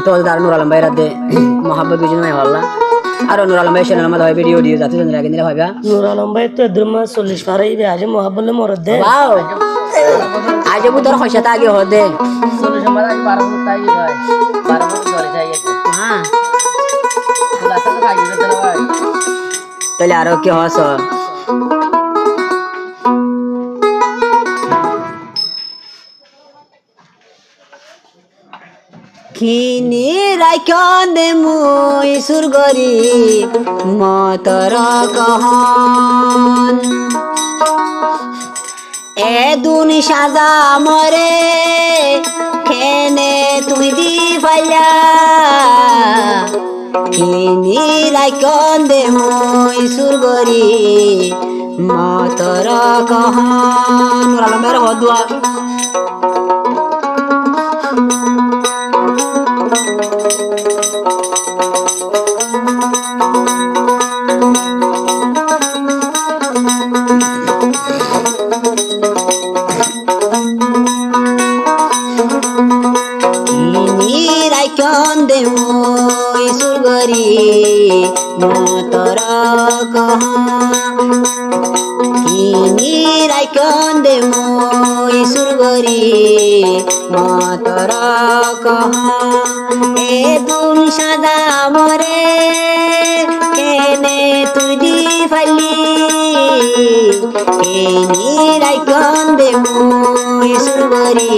তো আর নুর আলম ভাই রাতে মোহাম্মদ বুঝিন ভাই হল্লা আর নুর আলম ভাই চ্যানেল আমাদের ভিডিও দিয়ে যাতে জন্য আগে দিলে ভাইবা নুর আলম ভাই তো দুমা 40 পারাইবে আজ মোহাম্মদ মরদ দে ওয়াও আজ বুতর খয়সাতা আগে হদে 40 নম্বর আজ 12 বছর তাই ভাই 12 বছর ধরে যাই হ্যাঁ ক্লাসে তো খাই দিতে ভাই তাহলে আরো কি হস খিনি রাইখন দে মুই সুরগরি মতর কহন এ দুনি সাজা মরে খেনে তুই দি পাইলা খিনি রাইখন দে মুই সুরগরি মতর কহন আলমের হদুয়া দে মই সুরগরি মতর কিনি রাইকন দে মই সুরগরি মতর এ দুন সাদা মরে কেনে তুই দি ফালি কিনি রাইকন দে মই সুরগরি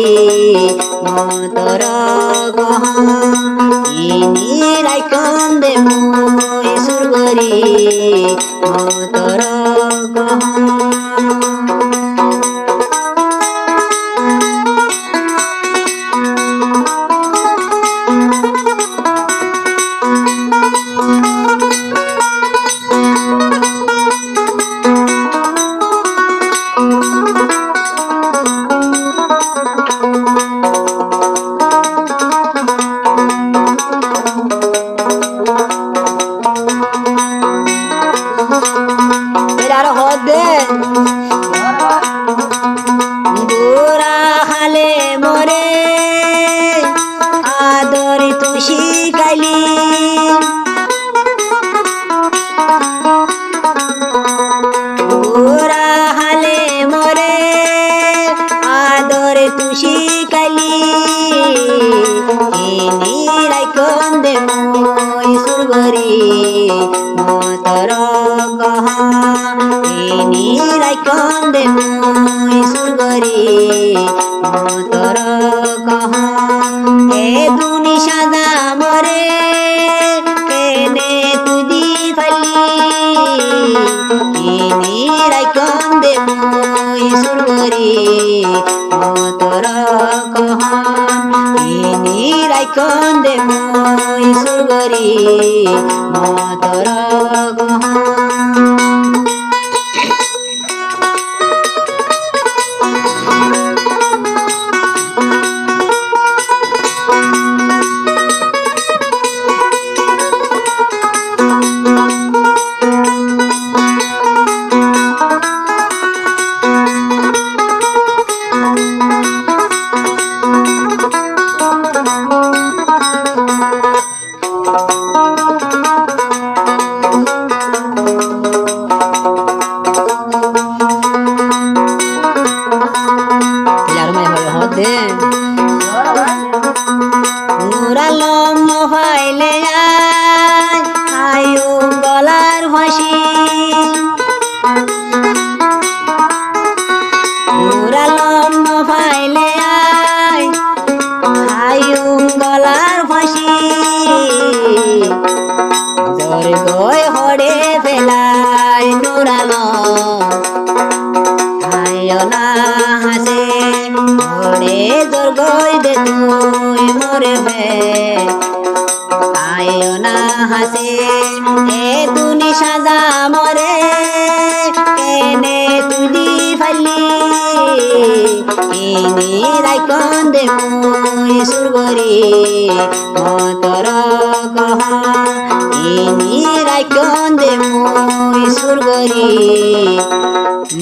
মতর ini raikon de moi surgari motoro বুড়া হালে মরে আদরি তুই শিখাইলি বুড়া হালে মরে আদরি তুই শিখাইলি ইনি রাইকন দে মই সুরগরি মতর ini raikon de moi surgari motor kaha e duni sada more kene tudi fali ini raikon de moi surgari motor kaha ini raikon de moi surgari motor kaha Nuralam ফাইলে আয়ু গলার ফাঁসি নুরালম ফাইলে আয়ু গলার ফাঁসি জোর গয় হরে ফেলায় নুরালম আয় না হাসে হরে জোর গয় দে তুই মরে বে আয় না হাসে এ দুনি সাজা মরে কেনে তুই ফালি ইনি রাইকন দে মই সুরগরি মতর কহ ইনি রাইকন দে মই সুরগরি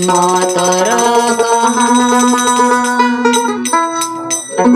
মতর